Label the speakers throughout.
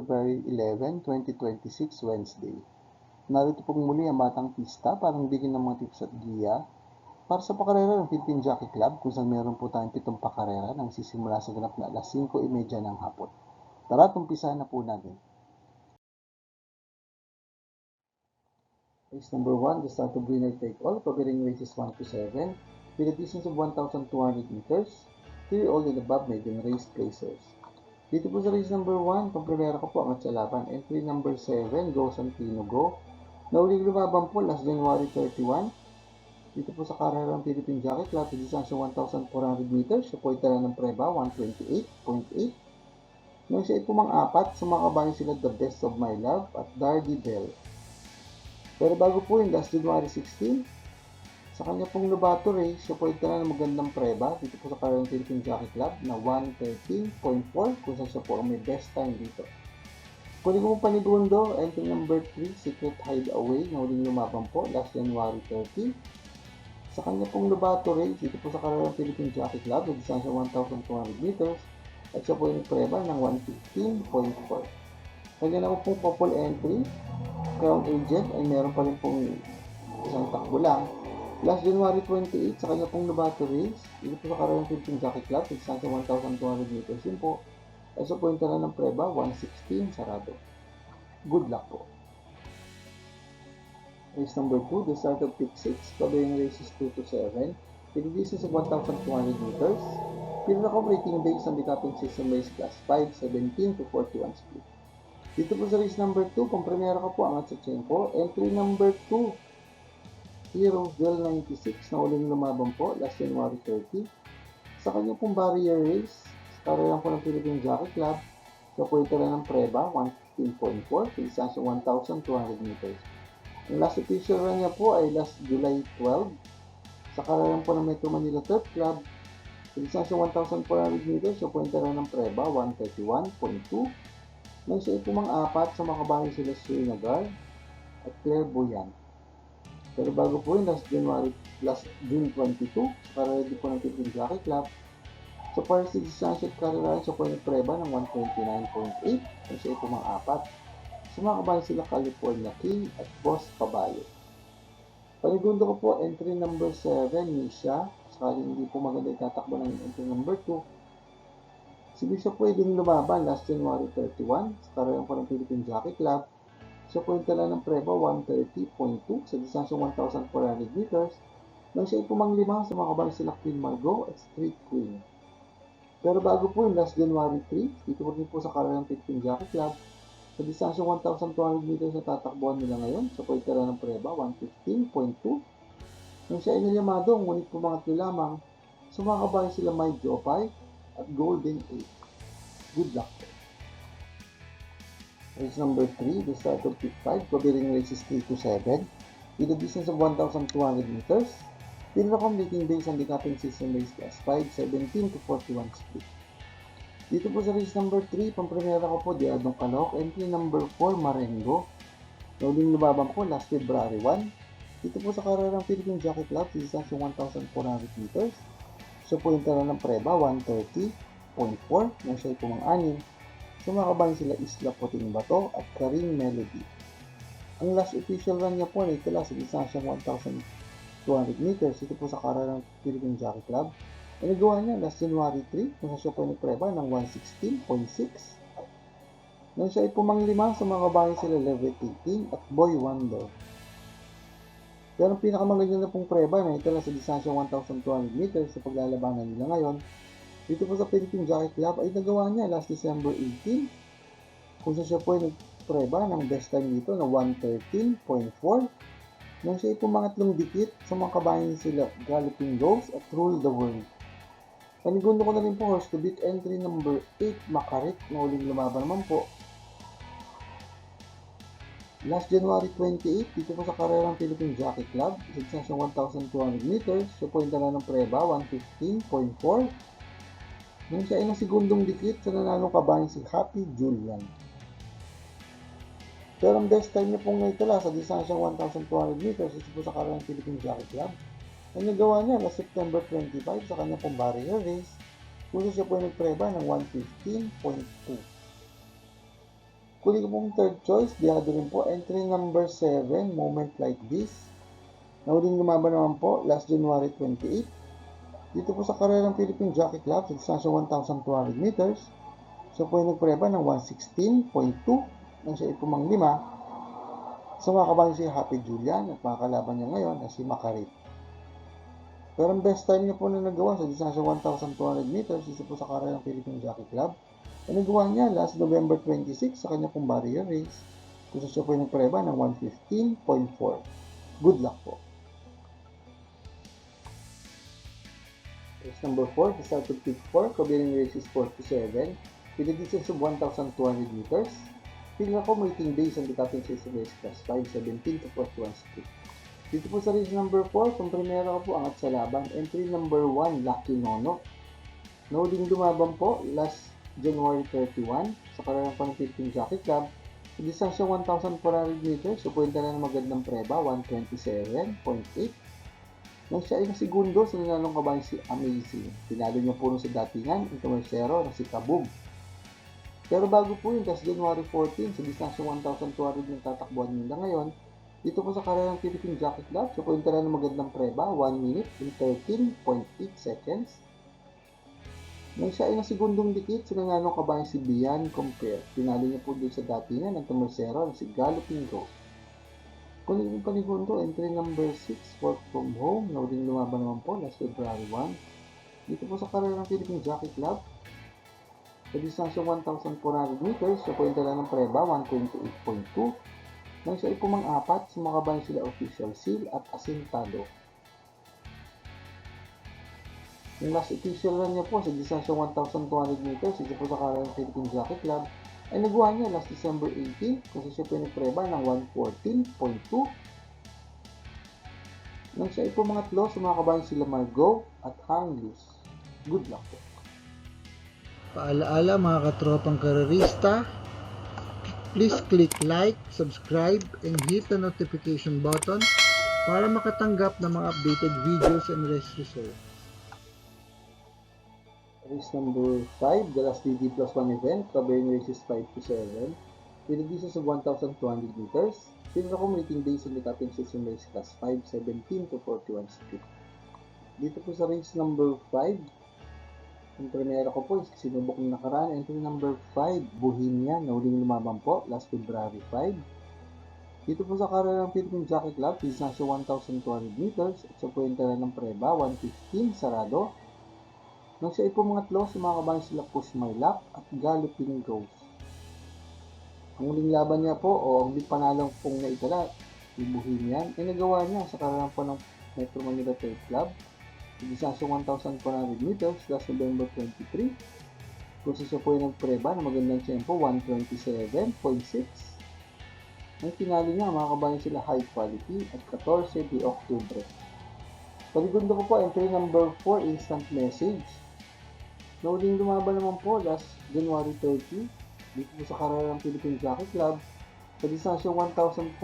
Speaker 1: February 11, 2026, Wednesday. Narito pong muli ang Batang Pista para bigyan ng mga tips at giya para sa pakarera ng Philippine Jockey Club kung saan meron po tayong 7 pakarera nang sisimula sa ganap na alas 5:30 ng hapon. Tara, umpisahan na po natin. Race number 1, the start of winner take all, covering races 1 to 7, with a distance of 1,200 meters, 3 all and above maiden race placers. Dito po sa race number 1, pang-primera ko po ang sa laban. Entry number 7, Go Santino Go. Nauling lumaban po last January 31. Dito po sa karera ng Philippine Jockey Club, distansya 1,400 meters. Siya po ay tala ng preba, 128.8. Nung siya ay pumang-apat, sumakabayan sila The Best of My Love at Dardy Bell. Pero bago po yung last January 16, sa kanya pong Lobato race, siya po ay tala ng magandang preba dito po sa karera ng Philippine Jockey Club na 113.4 kung saan siya po ang may best time dito. Kunin ko po panigundo, entry number 3, Secret Hideaway, na huling lumaban po last January 30. Sa kanya pong Lobato race, dito po sa karera ng Philippine Jockey Club, na distansya 1,200 meters, at siya po ay nagpreba ng 115.4. Kanya na po pong couple entry, Crown Agent, ay meron pa rin pong isang takbo lang. Last January 28, sa kanya pong Lobato race, dito po sa karera ng Philippine Jockey Club, na distansya 1,200 meters, yun po, ay sa point na ng preba, 116, sarado. Good luck po. Race number 2, the start of pick 6, covering races 2 to 7, with a distance of 1,200 meters. Pinaka rating based on the capping system race class 5, 17 to 41 split. Dito po sa race number 2, pang-primera ko po ang Atzachenko. Entry number 2, Hero Del 96 na uling lumaban po last January 30. Sa kanya pong barrier race, karera po ng Philippine Jockey Club, siya po ito ng preba, 115.4, distansya 1,200 meters. Ang last official run niya po ay last July 12, sa karera po ng Metro Manila Turf Club, distansya 1,400 meters, siya po ito ng preba, 131.2. Nang siya ay pumang-apat, sa makabahay sila Srinagar at Clairvoyant. Pero bago po yun, last June 22, sa karera po ng Philippine Jockey Club, sa first distansya at karera, siya po ay nagpreba ng 129.8 nang siya ay pumang-apat. Sumakabayan sila California King at Boss Caballo. Panigundo ko po, entry number 7, Misha. Sakali hindi po maganda itatakbo ng entry number 2. Si Misha po ay din lumaban last January 31 sa karera po ng Philippine Jockey Club. Siya po ay tala ng preba 130.2 sa distansya 1,400 meters. Nang siya ay pumanglima, sumakabayan sila Queen Margot at Street Queen. Pero bago po yung last January 3, dito po rin po sa karera ng Philippine Jockey Club, sa distansya 1,200 meters na tatakbuhan nila ngayon, sa po itala ng preba, 115.2. Nung siya ay nilamado, ngunit pumangatlo lamang, sumakabayan sila Mike Jopay at Golden 8. Good luck po. Race number 3, the start of pick 5, covering races 3 to 7, with a distance of 1,200 meters. Pinaka making based on the capping system race class 5, 17 to 41 split. Dito po sa race number 3, pang-primera ko po, Diadong Kalok. Entry number 4, Marengo. Nauling lumaban po last February 1. Dito po sa karera ng Philippine Jockey Club, distansya 1,400 meters. So po yung tala ng preba, 130.4. Nang siya ay pumang-anim. Sumakabayan sila Isla Puting Bato at Karing Melody. Ang last official run niya po ay tala sa distansya 1,200 meters. Dito po sa karera ng Philippine Jockey Club. Ang nagawa niya last January 3, kung siya po ay nagpreba ng 116.6. Nang siya ay pumanglima, sa mga bahay sila Levitating at Boy Wonder. Pero ang pinakamaganda na pong preba na itala sa distansya 1,200 meters sa paglalabanan nila ngayon, dito po sa Philippine Jockey Club ay nagawa niya last December 18, kung siya po ay nagpreba ng best time dito na 113.4. Nang siya ay pumangatlong dikit, sa mga kabayan sila Galloping Ghost at Rule the World. Panigundo ko na rin po horse to beat, entry number 8, Makarit, na uling lumaban naman po last January 28, dito po sa karera ng Philippine Jockey Club, distansya 1,200 meters, siya po yung tala ng preba, 115.4. Nang siya ay nasigundong dikit, sa nanalong kabayan si Happy Julian. Pero ang best time niya pong naitala sa distansya 1,200 meters, ito po sa karera ng Philippine Jockey Club. Ang nagawa niya last September 25 sa kanya pong barrier race, kung siya po ay nagpreba ng 115.2. Kuli ko pong third choice, diyado rin po, entry number 7, Moment Like This. Nauling lumaban naman po, last January 28. Dito po sa karerang Philippine Jockey Club sa distansya 1,200 meters. Siya po ay nagpreba ng 116.2 nang siya ipumang 5. Sa mga kabayan si Happy Julian at mga kalaban niya ngayon na si Makarit. Pero ang best time niya po na nagawa sa distansya 1,200 meters dito po sa karerang Philippine Jockey Club ay nagawa niya last November 26 sa kanya pong barrier race kung siya po ay nagpreba ng 115.4. Good luck po. Race number 4, the start of pick 4, kabilang race is 4-7, with a distance of 1,200 meters. Field accommodating based on the Captain System Race Class 5, 17 to 41 split. Dito po sa race number 4, kung primera ko po angat sa laban, entry number 1, Lucky Nono. Nauling lumaban po last January 31 sa karerang pang Philippine Jockey Club. Sa distansya 1,400 meters, so puwenta na ng magandang preba, 127.8. Nang siya ay segundo sa nanalong kabayan si Amazing. Pinalo niya po sa datingan ang tumersero na si Kaboom. Pero bago po yun, last January 14, sa distansya 1,200 yung tatakbuhan nila ngayon, dito po sa karerang Philippine Jockey Club, so puwenta na ng magandang preba, 1 minute and 13.8 seconds. Nang siya ay nasigundong dikit sa nanalong kabayan si Bian Compare. Pinalo niya po doon sa datingan ang tumersero na si Galloping Ghost. Kung yung panigundo, entry number 6, Work From Home, na uling lumaban naman po last February 1. Dito po sa karerang Philippine Jockey Club, sa distansya 1,400 meters, sa puwenta lang ng preba, 128.2. Nang siya ay pumang-apat, sumakabayan sila Official Seal at Asintado. Yung last official run niya po sa distansya 1,200 meters, dito po sa karerang Philippine Jockey Club, ay nagawa niya last December 18 kung siya pinagpreba ng 114.2. Nang siya ay pumangatlo, sumakabayan sila Margot at Hang Loose. Good luck po.
Speaker 2: Paalaala mga katropang karerista, please click like, subscribe, and hit the notification button para makatanggap ng mga updated videos and race results.
Speaker 1: Race number 5, the last DD plus 1 event, covering races 5-7, with a distance of 1,200 meters. Field accommodating based on the Captain System Race Class 5, 17 to 41 split. Dito po sa race number 5, ang primera ko po is sinubok ng nakaraan. Entry number 5, Bohemian, na huling lumaban po last February 5. Dito po sa karerang Philippine Jockey Club, distansya 1,200 meters at sa puwenta na ng preba, 115 sarado. Nang siya ay pumangatlo, sumakabayan sila Push My Luck at Galloping Ghost. Ang huling laban niya po, o ang huling panalong pong naitala, yung Bohemian, ay nagawa niya sa karerang po ng Metro Manila Trail Club. Distansya 1,400 meters last November 23. Kung siya po ay nagpreba na magandang tempo, 127.6. Ang tinalo niya, mga kabayan sila High Quality at 14 de Octubre. Paligundo ko po, entry number 4, Instant Message. Nauling lumaban naman po last January 30 dito po sa karerang Philippine Jockey Club. Sa distansya 1,400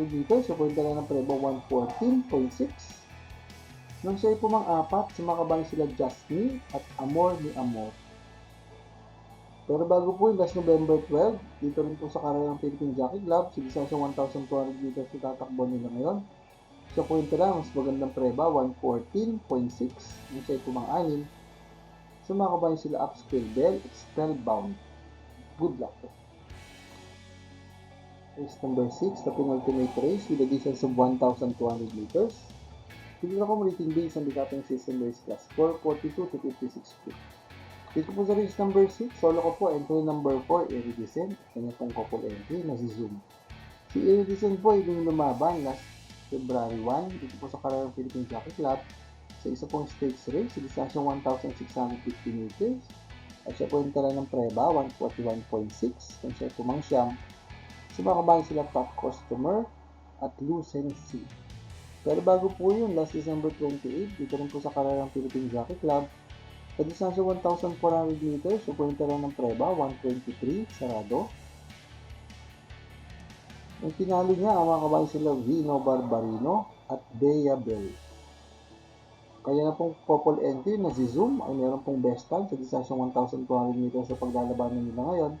Speaker 1: meters, sa puwenta na ng preba 114.6. Nang siya ay pumang-apat, sumakabayan sila Just Me at Amor ni Amor. Pero bago po yung last November 12, dito rin po sa karerang Philippine Jockey Club, sa distansya 1,200 meters na tatakbo nila ngayon. Sa puwenta lang, mas magandang preba, 114.6. Nang siya ay pumang-anim, sumakabayan sila Upscale Bell at Spellbound. Good luck po. Race number 6, the penultimate race with a distance of 1,200 meters. Field accommodating based on the Captain System Race Class 4, 42 to 56 feet. Dito po sa race number 6, solo ko po, entry number 4, Iridescent. Kanya pong couple entry na si Zoom. Si Iridescent po ay lumaban last February 1 dito po sa karerang Philippine Jockey Club sa isa pong stakes race sa distansya 1,650 meters at siya po yung tala ng preba 141.6 kung siya pumangsyam. Sumakabayan sila Top Customer at Lucency. Pero bago po yun, last December 28, dito rin po sa karerang Philippine Jockey Club sa distansya 1,400 meters, so po yung tala ng preba 123 sarado. Ang tinalo niya, ang mga kabayan sila Vino Barbarino at Bea Bell. Kaya na pong couple entry na si Zoom ay meron pong best time sa distansya 1,200 meters sa paglalabanan nila ngayon.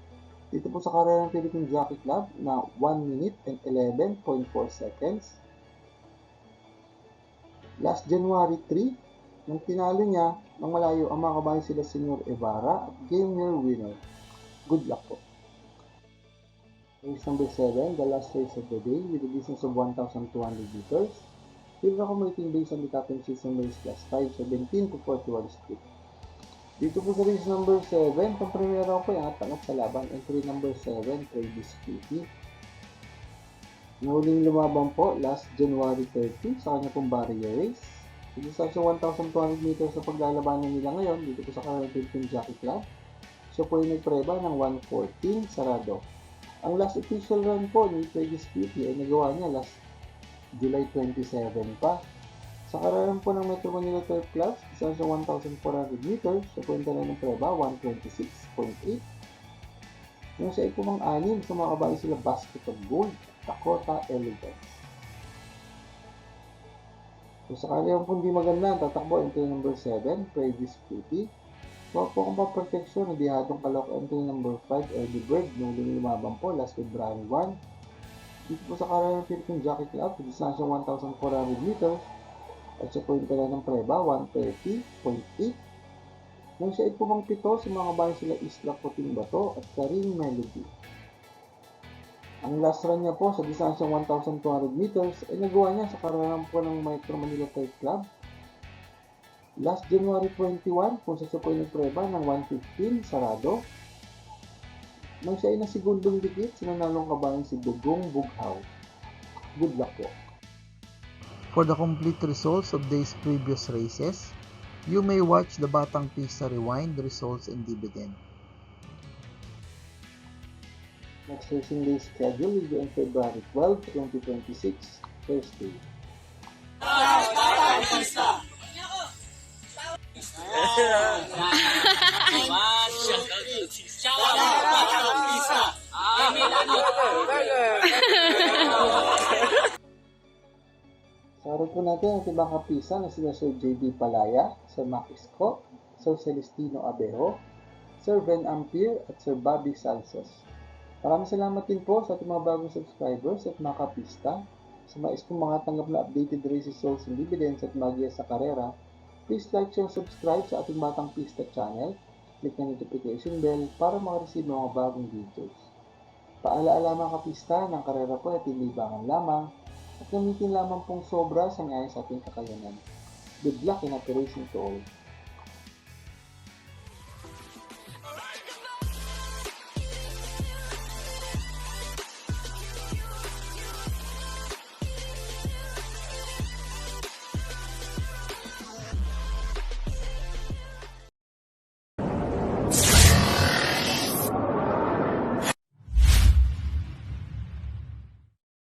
Speaker 1: Dito po sa karera ng Philippine Jockey Club na 1 minute and 11.4 seconds. Last January 3, nung tinalo niya ng malayo ang mga kabayan sila Senyor Evara at Game Year winner. Good luck po. Race number 7, the last race of the day with a distance of 1,200 meters. Field accommodating based on the Captain System race class 5, 17 to 41 split. Dito po sa race number 7, itong primero po yung atangap sa laban. Entry number 7, Travis Cutie. Nuling lumaban po last January 30 sa kanya pong barrier race. Dito sa 1,200 meters sa paglalabanan nila ngayon, dito po sa Carolina Philippine Jockey Club. Siya po ay nagpreba ng 1:14 sarado. Ang last official run po ni Travis Cutie ay nagawa niya last July 27 pa. Sa karaan po ng Metro Manila Turf Class, isa sa 1,400 meters, sa punta na ng preba, 126.8. Yung sa ikumang anim, sa mga kabayan sila Basket of Gold, Dakota Elegance. So, sa karaan po hindi maganda, tatakbo entry number 7, Travis Cutie. So, po kung pa-protection, nabihadong kalok entry number 5, Eddie Bird, nung lumabang po, last February 1. Dito po sa karaan ng Philippine Jockey Club, sa distansya 1,400 meters, at sa point pala ng preba, 130.8. Nung siya ay pumangpito, sa mga bayan sila Isla Puting Bato at Karing Melody. Ang last run niya po sa distansyang 1,200 meters ay nagawa niya sa karanahan po ng Metro Manila Turf Club. Last January 21, kung sa po ay nagpreba ng 115 sarado. Nung siya ay nasigundong dikit, sinanalong kabayan si Dugong Bughaw. Good luck po.
Speaker 2: For the complete results of these previous races, you may watch the Batang Pista Rewind results and dividend.
Speaker 1: Next racing day schedule will be on February 12, 2026, Thursday. Sa harap po natin ang tibang kapisa na sila Sir J.D. Palaya, Sir Mac Isco, Sir Celestino Abejo, Sir Ben Ampere at Sir Bobby Salsos. Maraming salamat din po sa ating mga bagong subscribers at mga kapista. Sa mais kong mga tanggap na updated race results and dividends at magiya sa karera, please like, share, subscribe sa ating Batang Pista channel. Click na notification bell para makareceive ng mga bagong videos. Paalaala mga kapista ng karera po at libangan lamang at gamitin lamang pong sobra sa ngayon sa ating kakayanan. Good luck in operating to all.